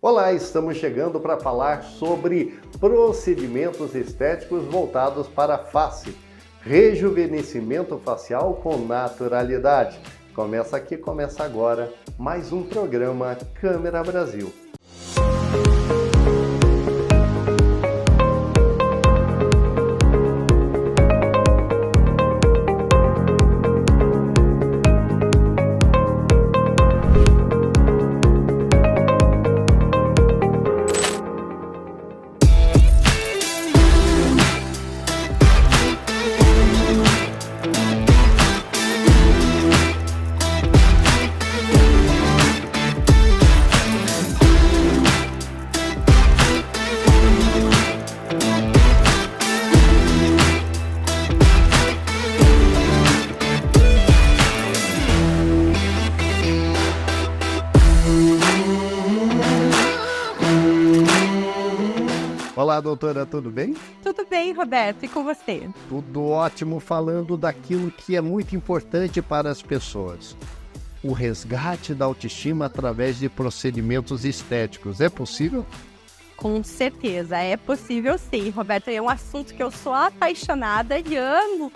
Olá, estamos chegando para falar sobre procedimentos estéticos voltados para a face. Rejuvenescimento facial com naturalidade. Começa aqui, começa agora, mais um programa Câmera Brasil. Olá, doutora, tudo bem? Tudo bem, Roberto, e com você? Tudo ótimo, falando daquilo que é muito importante para as pessoas. O resgate da autoestima através de procedimentos estéticos. É possível? Com certeza, é possível sim, Roberto. É um assunto que eu sou apaixonada e amo,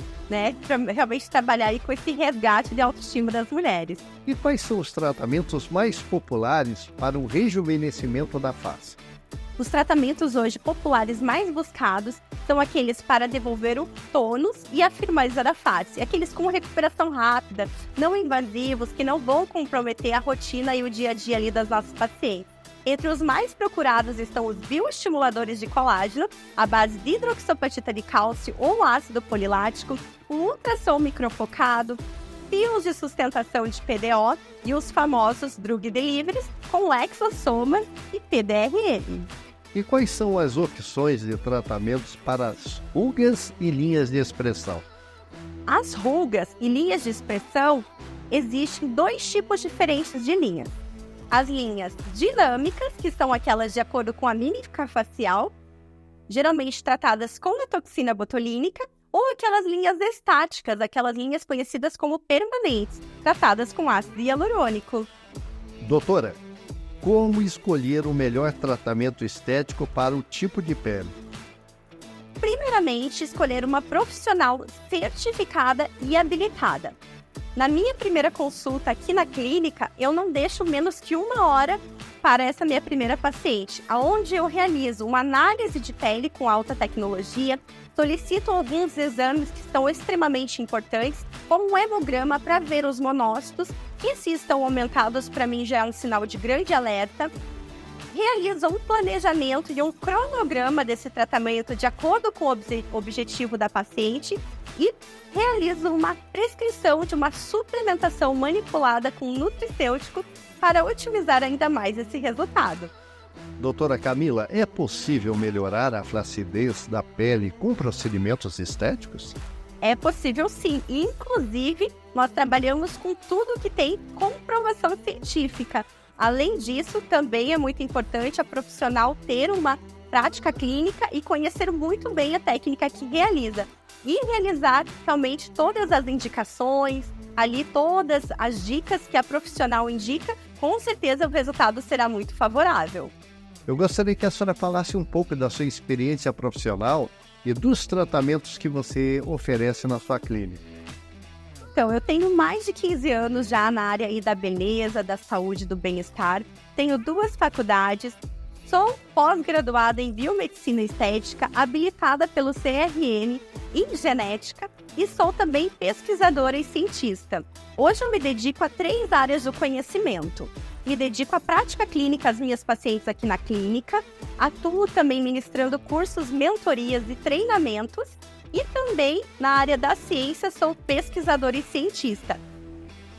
para realmente trabalhar aí com esse resgate de autoestima das mulheres. E quais são os tratamentos mais populares para o rejuvenescimento da face? Os tratamentos hoje populares mais buscados são aqueles para devolver o tônus e a firmeza da face, aqueles com recuperação rápida, não invasivos, que não vão comprometer a rotina e o dia a dia ali das nossas pacientes. Entre os mais procurados estão os bioestimuladores de colágeno, à base de hidroxapatita de cálcio ou ácido polilático, o ultrassom microfocado, fios de sustentação de PDO e os famosos drug deliveries com exosomas e PDRM. E quais são as opções de tratamentos para as rugas e linhas de expressão? As rugas e linhas de expressão, existem dois tipos diferentes de linhas. As linhas dinâmicas, que são aquelas de acordo com a mímica facial, geralmente tratadas com a toxina botulínica, ou aquelas linhas estáticas, aquelas linhas conhecidas como permanentes, tratadas com ácido hialurônico. Doutora, como escolher o melhor tratamento estético para o tipo de pele? Primeiramente, escolher uma profissional certificada e habilitada. Na minha primeira consulta aqui na clínica, eu não deixo menos que 1 hora para essa minha primeira paciente, onde eu realizo uma análise de pele com alta tecnologia, solicito alguns exames que são extremamente importantes, como um hemograma para ver os monócitos, que se estão aumentados, para mim já é um sinal de grande alerta. Realizo um planejamento e um cronograma desse tratamento de acordo com o objetivo da paciente e realizo uma prescrição de uma suplementação manipulada com nutricêutico para otimizar ainda mais esse resultado. Doutora Camila, é possível melhorar a flacidez da pele com procedimentos estéticos? É possível sim, inclusive nós trabalhamos com tudo que tem comprovação científica. Além disso, também é muito importante a profissional ter uma prática clínica e conhecer muito bem a técnica que realiza. E realizar realmente todas as indicações, ali todas as dicas que a profissional indica, com certeza o resultado será muito favorável. Eu gostaria que a senhora falasse um pouco da sua experiência profissional e dos tratamentos que você oferece na sua clínica. Então, eu tenho mais de 15 anos já na área aí da beleza, da saúde, do bem-estar. Tenho 2 faculdades, sou pós-graduada em biomedicina estética, habilitada pelo CRN em genética e sou também pesquisadora e cientista. Hoje eu me dedico a 3 áreas do conhecimento. Me dedico à prática clínica às minhas pacientes aqui na clínica, atuo também ministrando cursos, mentorias e treinamentos e também na área da ciência sou pesquisadora e cientista.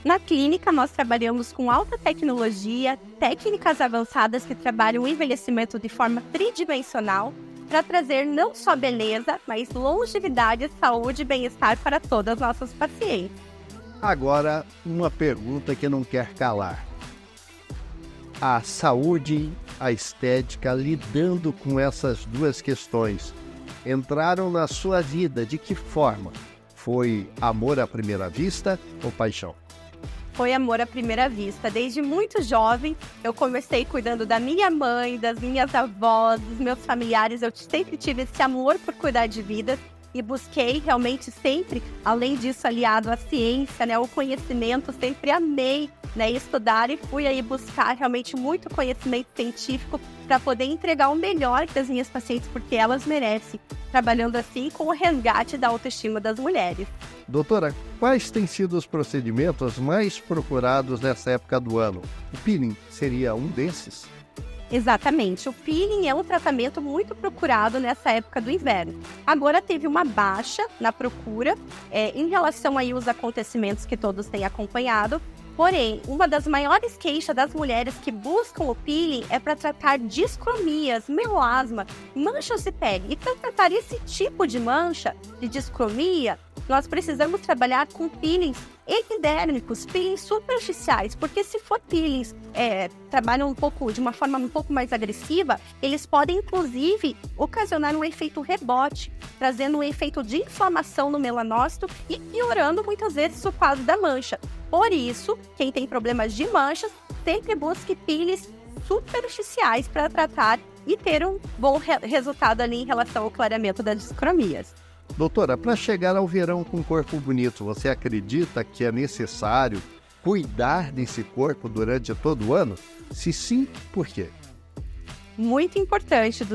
Na clínica nós trabalhamos com alta tecnologia, técnicas avançadas que trabalham o envelhecimento de forma tridimensional para trazer não só beleza, mas longevidade, saúde e bem-estar para todas as nossas pacientes. Agora, uma pergunta que não quer calar. A saúde, a estética, lidando com essas 2 questões, entraram na sua vida de que forma? Foi amor à primeira vista ou paixão? foi amor à primeira vista. Desde muito jovem, eu comecei cuidando da minha mãe, das minhas avós, dos meus familiares. Eu sempre tive esse amor por cuidar de vidas e busquei realmente sempre, além disso, aliado à ciência, né, o conhecimento, sempre amei, né, estudar e fui aí buscar realmente muito conhecimento científico para poder entregar o melhor das minhas pacientes, porque elas merecem, trabalhando assim com o resgate da autoestima das mulheres. Doutora, quais têm sido os procedimentos mais procurados nessa época do ano? O peeling seria um desses? Exatamente. O peeling é um tratamento muito procurado nessa época do inverno. Agora teve uma baixa na procura em relação aí aos acontecimentos que todos têm acompanhado. Porém, uma das maiores queixas das mulheres que buscam o peeling é para tratar discromias, melasma, manchas de pele. E para tratar esse tipo de mancha, de discromia, nós precisamos trabalhar com peelings epidérmicos, peelings superficiais, porque se for peelings trabalham de uma forma um pouco mais agressiva, eles podem inclusive ocasionar um efeito rebote, trazendo um efeito de inflamação no melanócito e piorando muitas vezes o quadro da mancha. Por isso, quem tem problemas de manchas, sempre busque peelings superficiais para tratar e ter um bom resultado ali em relação ao clareamento das discromias. Doutora, para chegar ao verão com um corpo bonito, você acredita que é necessário cuidar desse corpo durante todo o ano? Se sim, por quê? Muito importante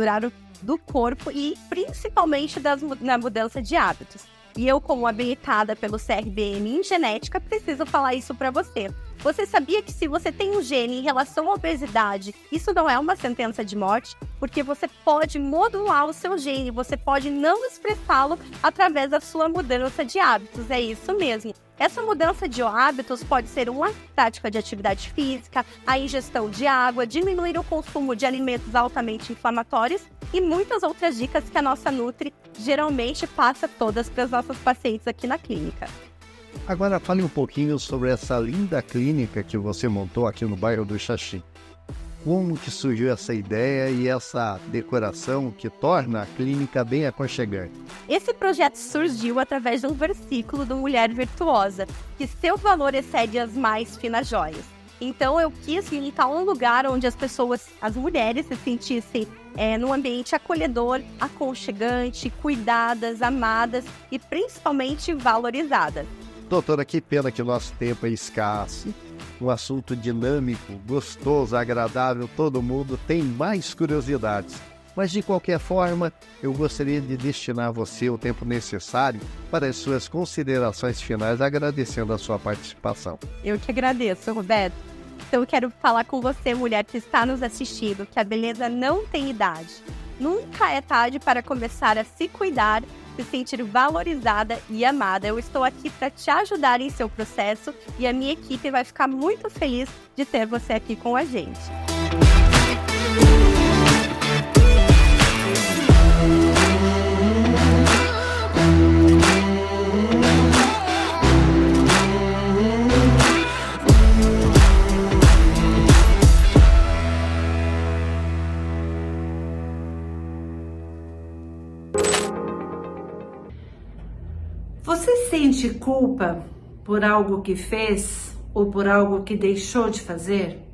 do corpo e principalmente na mudança de hábitos. E eu, como habilitada pelo CRBM em genética, preciso falar isso para você. Você sabia que se você tem um gene em relação à obesidade, isso não é uma sentença de morte? Porque você pode modular o seu gene, você pode não expressá-lo através da sua mudança de hábitos, é isso mesmo. Essa mudança de hábitos pode ser uma prática de atividade física, a ingestão de água, diminuir o consumo de alimentos altamente inflamatórios e muitas outras dicas que a nossa Nutri geralmente passa todas para as nossas pacientes aqui na clínica. Agora fale um pouquinho sobre essa linda clínica que você montou aqui no bairro do Xaxim. Como que surgiu essa ideia e essa decoração que torna a clínica bem aconchegante? Esse projeto surgiu através de um versículo do Mulher Virtuosa, que seu valor excede as mais finas joias. Então eu quis montar um lugar onde as mulheres se sentissem num ambiente acolhedor, aconchegante, cuidadas, amadas e principalmente valorizadas. Doutora, que pena que o nosso tempo é escasso. Um assunto dinâmico, gostoso, agradável, todo mundo tem mais curiosidades. Mas de qualquer forma, eu gostaria de destinar a você o tempo necessário para as suas considerações finais, agradecendo a sua participação. Eu que agradeço, Roberto. Então eu quero falar com você, mulher que está nos assistindo, que a beleza não tem idade. Nunca é tarde para começar a se cuidar, se sentir valorizada e amada. Eu estou aqui para te ajudar em seu processo e a minha equipe vai ficar muito feliz de ter você aqui com a gente. Você sente culpa por algo que fez ou por algo que deixou de fazer?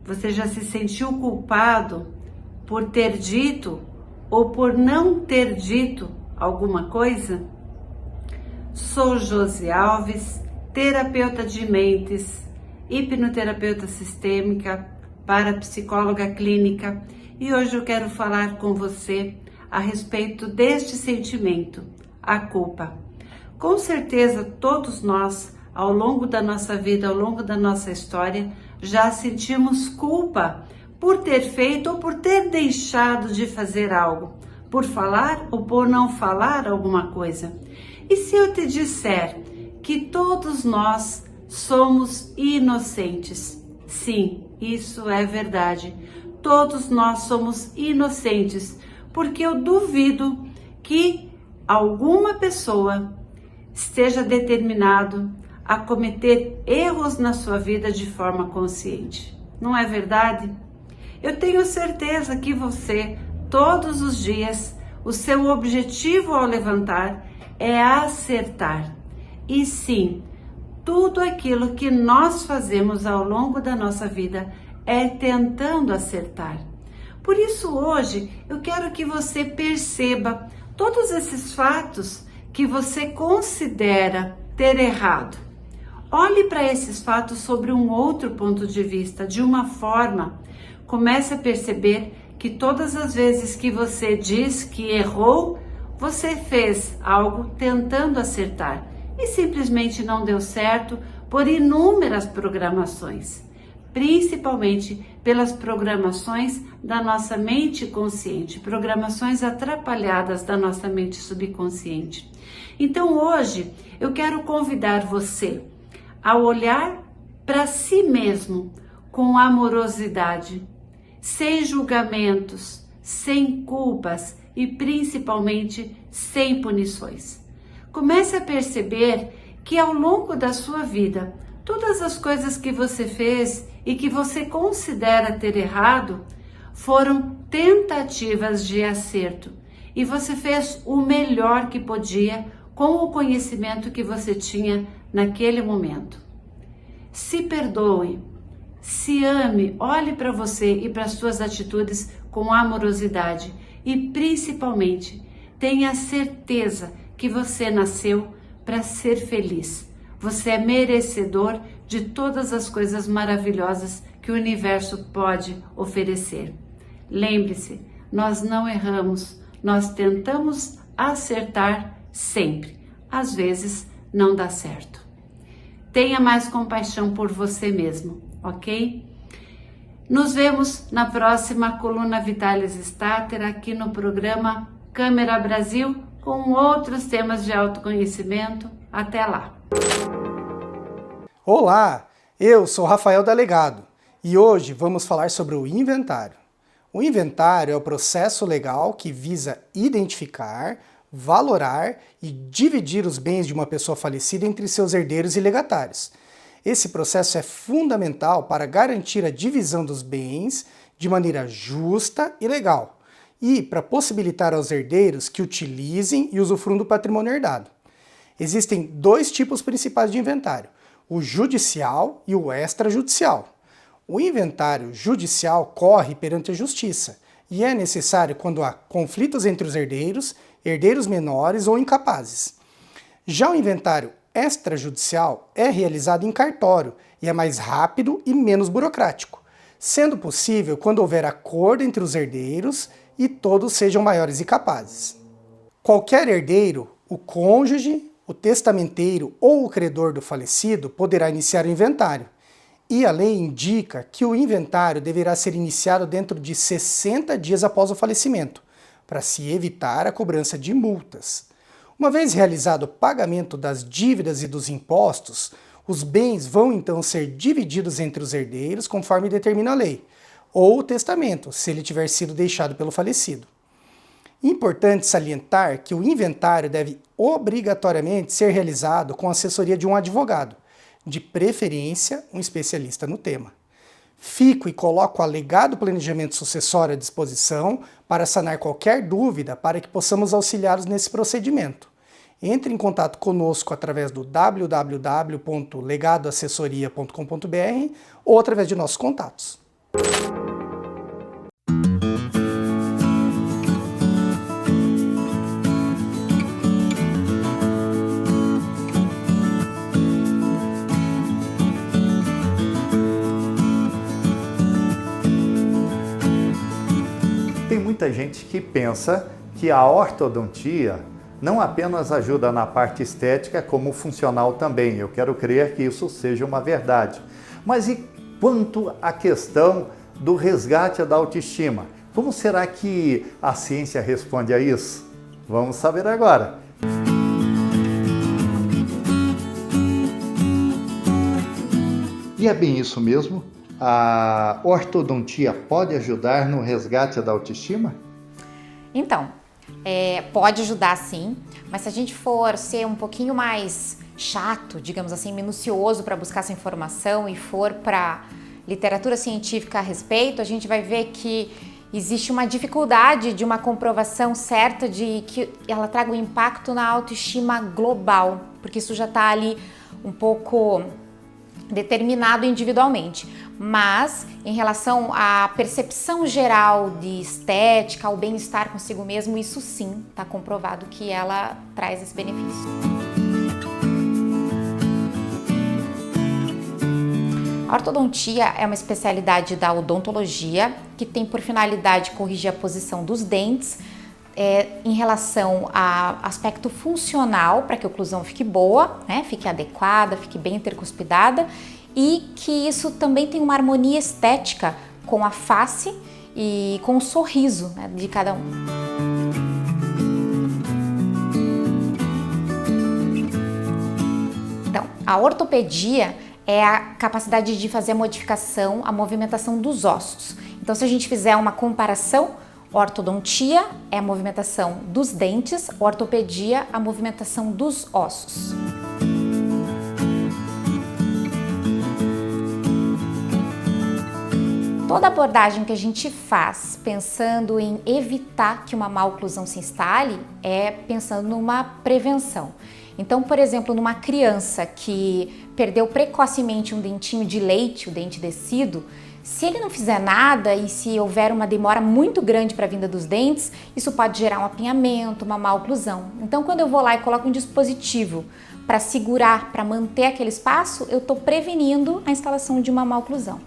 Você já se sentiu culpado por ter dito ou por não ter dito alguma coisa? Sou Josi Alves, terapeuta de mentes, hipnoterapeuta sistêmica, parapsicóloga clínica, e hoje eu quero falar com você a respeito deste sentimento, a culpa. Com certeza todos nós, ao longo da nossa vida, ao longo da nossa história, já sentimos culpa por ter feito ou por ter deixado de fazer algo, por falar ou por não falar alguma coisa. E se eu te disser que todos nós somos inocentes? Sim, isso é verdade. Todos nós somos inocentes, porque eu duvido que alguma pessoa esteja determinado a cometer erros na sua vida de forma consciente. Não é verdade? Eu tenho certeza que você, todos os dias, o seu objetivo ao levantar é acertar. E sim, tudo aquilo que nós fazemos ao longo da nossa vida é tentando acertar. Por isso, hoje, eu quero que você perceba todos esses fatos que você considera ter errado. Olhe para esses fatos sobre um outro ponto de vista, de uma forma. Comece a perceber que todas as vezes que você diz que errou, você fez algo tentando acertar e simplesmente não deu certo por inúmeras programações, principalmente pelas programações da nossa mente consciente, programações atrapalhadas da nossa mente subconsciente. Então hoje eu quero convidar você a olhar para si mesmo com amorosidade, sem julgamentos, sem culpas e principalmente sem punições. Comece a perceber que ao longo da sua vida, todas as coisas que você fez e que você considera ter errado foram tentativas de acerto e você fez o melhor que podia com o conhecimento que você tinha naquele momento. Se perdoe, se ame, olhe para você e para as suas atitudes com amorosidade e principalmente tenha certeza que você nasceu para ser feliz. Você é merecedor de todas as coisas maravilhosas que o universo pode oferecer. Lembre-se, nós não erramos, nós tentamos acertar sempre. Às vezes não dá certo. Tenha mais compaixão por você mesmo, ok? Nos vemos na próxima Coluna Vitalis Starter aqui no programa Câmera Brasil com outros temas de autoconhecimento. Até lá! Olá, eu sou Rafael Delegado e hoje vamos falar sobre o inventário. O inventário é o processo legal que visa identificar, valorar e dividir os bens de uma pessoa falecida entre seus herdeiros e legatários. Esse processo é fundamental para garantir a divisão dos bens de maneira justa e legal e para possibilitar aos herdeiros que utilizem e usufruam do patrimônio herdado. Existem dois tipos principais de inventário, o judicial e o extrajudicial. O inventário judicial corre perante a justiça e é necessário quando há conflitos entre os herdeiros, herdeiros menores ou incapazes. Já o inventário extrajudicial é realizado em cartório e é mais rápido e menos burocrático, sendo possível quando houver acordo entre os herdeiros e todos sejam maiores e capazes. Qualquer herdeiro, o cônjuge, o testamenteiro ou o credor do falecido poderá iniciar o inventário. E a lei indica que o inventário deverá ser iniciado dentro de 60 dias após o falecimento, para se evitar a cobrança de multas. Uma vez realizado o pagamento das dívidas e dos impostos, os bens vão então ser divididos entre os herdeiros conforme determina a lei, ou o testamento, se ele tiver sido deixado pelo falecido. Importante salientar que o inventário deve obrigatoriamente ser realizado com a assessoria de um advogado, de preferência um especialista no tema. Fico e coloco o alegado planejamento sucessório à disposição para sanar qualquer dúvida para que possamos auxiliá-los nesse procedimento. Entre em contato conosco através do www.legadoassessoria.com.br ou através de nossos contatos. Tem muita gente que pensa que a ortodontia não apenas ajuda na parte estética, como funcional também. Eu quero crer que isso seja uma verdade. Mas e quanto à questão do resgate da autoestima? Como será que a ciência responde a isso? Vamos saber agora. E é bem isso mesmo? A ortodontia pode ajudar no resgate da autoestima? Então, pode ajudar sim, mas se a gente for ser um pouquinho mais chato, digamos assim, minucioso para buscar essa informação e for para literatura científica a respeito, a gente vai ver que existe uma dificuldade de uma comprovação certa de que ela traga um impacto na autoestima global, porque isso já está ali um pouco determinado individualmente, mas em relação à percepção geral de estética, ao bem-estar consigo mesmo, isso sim está comprovado que ela traz esse benefício. A ortodontia é uma especialidade da odontologia que tem por finalidade corrigir a posição dos dentes em relação a aspecto funcional, para que a oclusão fique boa, né, fique adequada, fique bem intercuspidada, e que isso também tem uma harmonia estética com a face e com o sorriso, né, de cada um. Então, a ortopedia é a capacidade de fazer a modificação, a movimentação dos ossos. Então, se a gente fizer uma comparação, ortodontia é a movimentação dos dentes, ortopedia a movimentação dos ossos. Toda abordagem que a gente faz pensando em evitar que uma má oclusão se instale é pensando numa prevenção. Então, por exemplo, numa criança que perdeu precocemente um dentinho de leite, o dente descido, se ele não fizer nada e se houver uma demora muito grande para a vinda dos dentes, isso pode gerar um apinhamento, uma má oclusão. Então, quando eu vou lá e coloco um dispositivo para segurar, para manter aquele espaço, eu estou prevenindo a instalação de uma má oclusão.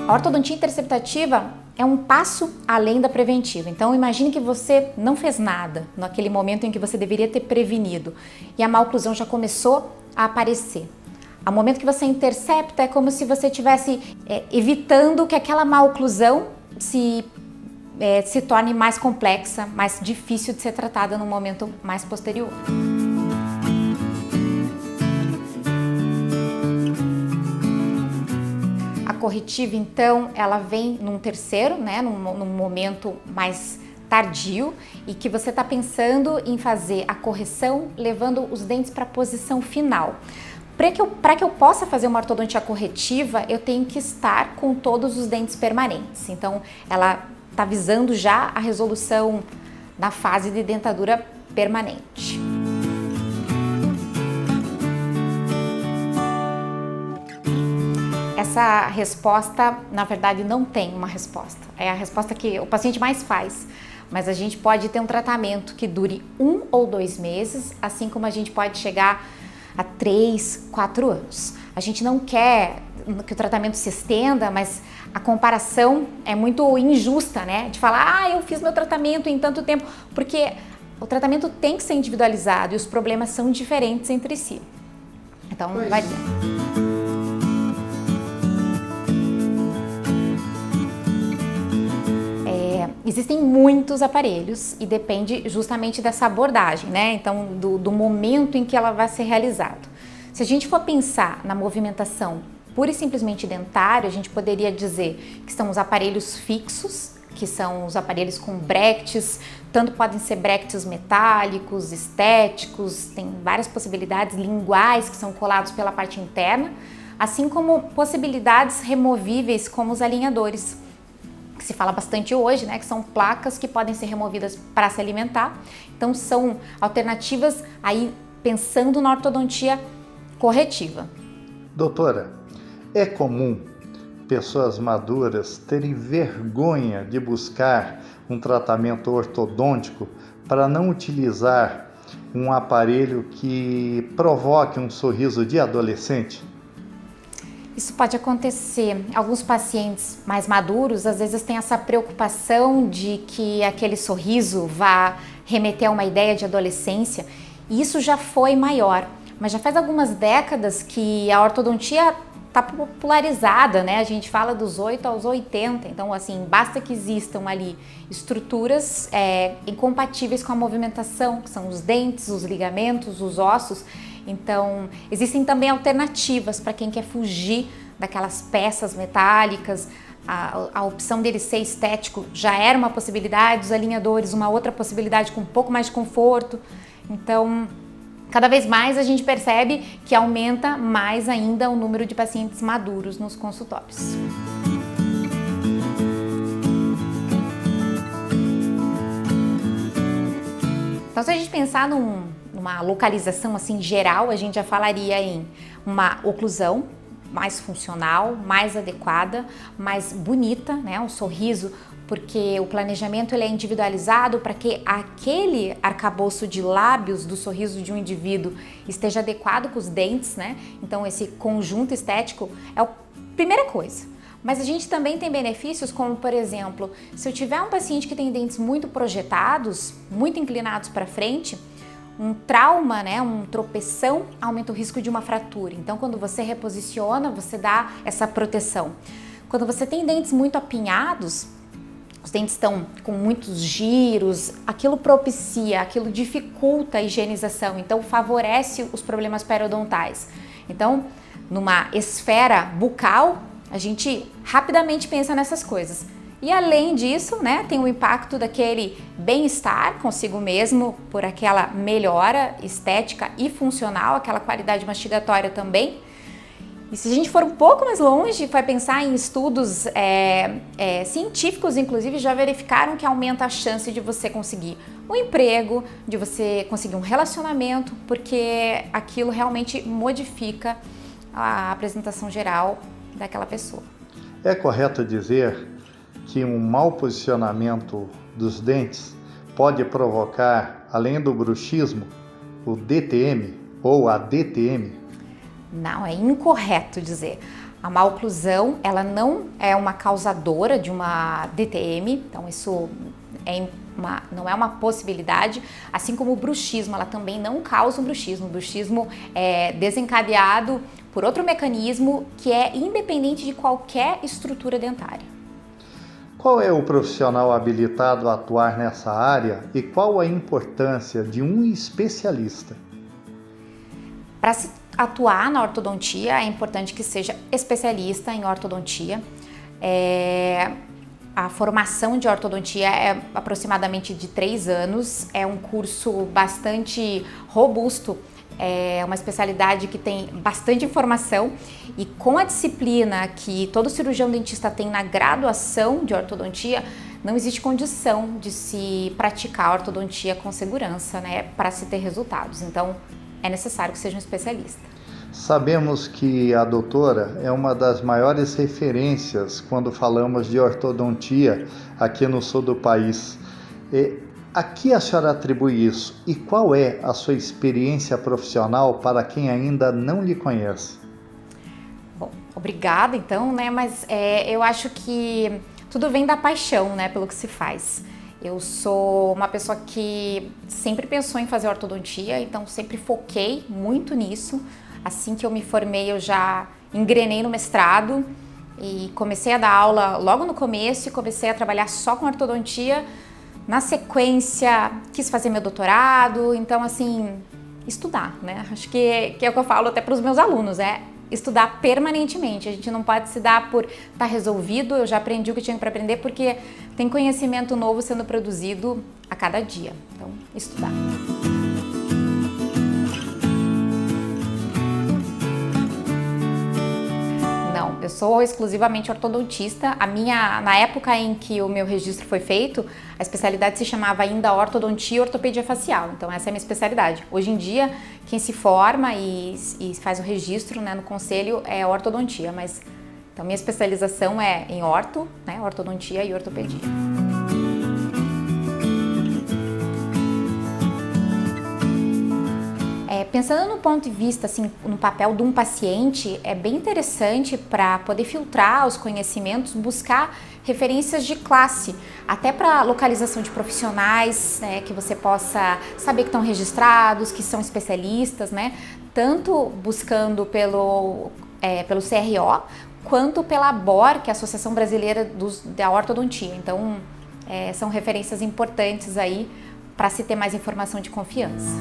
A ortodontia interceptativa é um passo além da preventiva. Então imagine que você não fez nada naquele momento em que você deveria ter prevenido e a má oclusão já começou a aparecer. Ao momento que você intercepta é como se você estivesse evitando que aquela má oclusão se torne mais complexa, mais difícil de ser tratada no momento mais posterior. A corretiva, então, ela vem num terceiro, né, num momento mais tardio e que você está pensando em fazer a correção levando os dentes para a posição final. Para que eu possa fazer uma ortodontia corretiva, eu tenho que estar com todos os dentes permanentes. Então, ela está visando já a resolução na fase de dentadura permanente. Essa resposta, na verdade, não tem uma resposta. É a resposta que o paciente mais faz. Mas a gente pode ter um tratamento que dure 1 ou 2 meses, assim como a gente pode chegar a 3, 4 anos. A gente não quer que o tratamento se estenda, mas a comparação é muito injusta, né? De falar, eu fiz meu tratamento em tanto tempo, porque o tratamento tem que ser individualizado e os problemas são diferentes entre si. Então, varia. Existem muitos aparelhos e depende justamente dessa abordagem, né? Então, do momento em que ela vai ser realizada. Se a gente for pensar na movimentação pura e simplesmente dentária, a gente poderia dizer que são os aparelhos fixos, que são os aparelhos com brackets, tanto podem ser brackets metálicos, estéticos, tem várias possibilidades, linguais que são colados pela parte interna, assim como possibilidades removíveis como os alinhadores, que se fala bastante hoje, né, que são placas que podem ser removidas para se alimentar. Então são alternativas aí pensando na ortodontia corretiva. Doutora, é comum pessoas maduras terem vergonha de buscar um tratamento ortodôntico para não utilizar um aparelho que provoque um sorriso de adolescente? Isso pode acontecer. Alguns pacientes mais maduros, às vezes, têm essa preocupação de que aquele sorriso vá remeter a uma ideia de adolescência, e isso já foi maior. Mas já faz algumas décadas que a ortodontia está popularizada, né? A gente fala dos 8 aos 80, então, assim, basta que existam ali estruturas incompatíveis com a movimentação, que são os dentes, os ligamentos, os ossos. Então, existem também alternativas para quem quer fugir daquelas peças metálicas. A opção dele ser estético já era uma possibilidade, os alinhadores uma outra possibilidade com um pouco mais de conforto. Então, cada vez mais a gente percebe que aumenta mais ainda o número de pacientes maduros nos consultórios. Então, se a gente pensar numa localização assim geral, a gente já falaria em uma oclusão mais funcional, mais adequada, mais bonita, né? Um sorriso, porque o planejamento ele é individualizado para que aquele arcabouço de lábios do sorriso de um indivíduo esteja adequado com os dentes, né? Então, esse conjunto estético é a primeira coisa. Mas a gente também tem benefícios como, por exemplo, se eu tiver um paciente que tem dentes muito projetados, muito inclinados para frente, um trauma, né, um tropeção, aumenta o risco de uma fratura. Então, quando você reposiciona, você dá essa proteção. Quando você tem dentes muito apinhados, os dentes estão com muitos giros, aquilo propicia, aquilo dificulta a higienização, então favorece os problemas periodontais. Então, numa esfera bucal, a gente rapidamente pensa nessas coisas. E além disso, né, tem o impacto daquele bem-estar consigo mesmo, por aquela melhora estética e funcional, aquela qualidade mastigatória também. E se a gente for um pouco mais longe, vai pensar em estudos científicos, inclusive, já verificaram que aumenta a chance de você conseguir um emprego, de você conseguir um relacionamento, porque aquilo realmente modifica a apresentação geral daquela pessoa. É correto dizer que um mau posicionamento dos dentes pode provocar, além do bruxismo, o DTM ou a DTM? Não, é incorreto dizer. A maloclusão, ela não é uma causadora de uma DTM, então isso não é uma possibilidade, assim como o bruxismo, ela também não causa um bruxismo. O bruxismo é desencadeado por outro mecanismo que é independente de qualquer estrutura dentária. Qual é o profissional habilitado a atuar nessa área e qual a importância de um especialista? Para se atuar na ortodontia, é importante que seja especialista em ortodontia. A formação de ortodontia é aproximadamente de 3 anos, é um curso bastante robusto, é uma especialidade que tem bastante informação e com a disciplina que todo cirurgião dentista tem na graduação de ortodontia, não existe condição de se praticar ortodontia com segurança, né, para se ter resultados. Então, é necessário que seja um especialista. Sabemos que a doutora é uma das maiores referências quando falamos de ortodontia aqui no sul do país. A que a senhora atribui isso e qual é a sua experiência profissional para quem ainda não lhe conhece? Bom, obrigada então, né? Mas eu acho que tudo vem da paixão, né, pelo que se faz. Eu sou uma pessoa que sempre pensou em fazer ortodontia, então sempre foquei muito nisso. Assim que eu me formei, eu já engrenei no mestrado e comecei a dar aula logo no começo e comecei a trabalhar só com ortodontia. Na sequência, quis fazer meu doutorado, então assim, estudar, né? Acho que é o que eu falo até para os meus alunos, estudar permanentemente. A gente não pode se dar por estar resolvido, eu já aprendi o que tinha para aprender, porque tem conhecimento novo sendo produzido a cada dia. Então, estudar. Não, eu sou exclusivamente ortodontista. Na época em que o meu registro foi feito, a especialidade se chamava ainda ortodontia e ortopedia facial. Então essa é a minha especialidade. Hoje em dia, quem se forma e faz o registro, né, no conselho é ortodontia, mas então minha especialização é em ortodontia e ortopedia. Pensando no ponto de vista, assim, no papel de um paciente, é bem interessante para poder filtrar os conhecimentos, buscar referências de classe, até para localização de profissionais, né, que você possa saber que estão registrados, que são especialistas, né, tanto buscando pelo CRO, quanto pela ABOR, que é a Associação Brasileira da Ortodontia. Então, são referências importantes aí para se ter mais informação de confiança.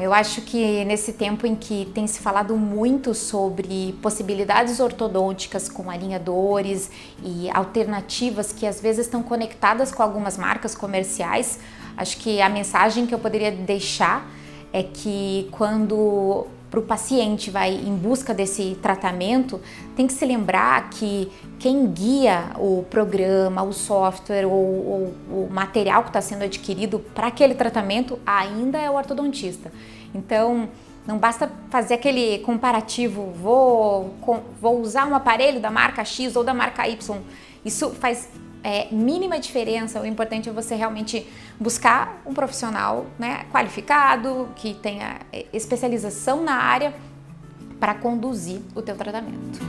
Eu acho que nesse tempo em que tem se falado muito sobre possibilidades ortodônticas com alinhadores e alternativas que às vezes estão conectadas com algumas marcas comerciais, acho que a mensagem que eu poderia deixar é que quando para o paciente vai em busca desse tratamento, tem que se lembrar que quem guia o programa, o software ou o material que está sendo adquirido para aquele tratamento ainda é o ortodontista. Então, não basta fazer aquele comparativo, vou usar um aparelho da marca X ou da marca Y. Isso faz mínima diferença. O importante é você realmente buscar um profissional, né, qualificado, que tenha especialização na área para conduzir o teu tratamento.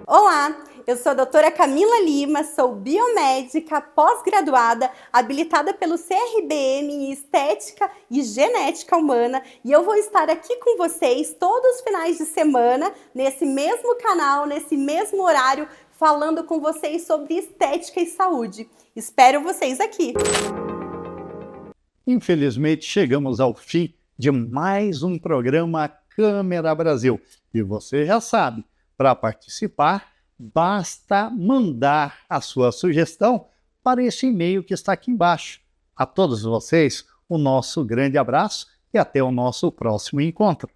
Olá, eu sou a doutora Camila Lima, sou biomédica, pós-graduada, habilitada pelo CRBM em Estética e Genética Humana, e eu vou estar aqui com vocês todos os finais de semana, nesse mesmo canal, nesse mesmo horário, falando com vocês sobre estética e saúde. Espero vocês aqui! Infelizmente, chegamos ao fim de mais um programa Câmera Brasil. E você já sabe, para participar, basta mandar a sua sugestão para esse e-mail que está aqui embaixo. A todos vocês, o nosso grande abraço e até o nosso próximo encontro.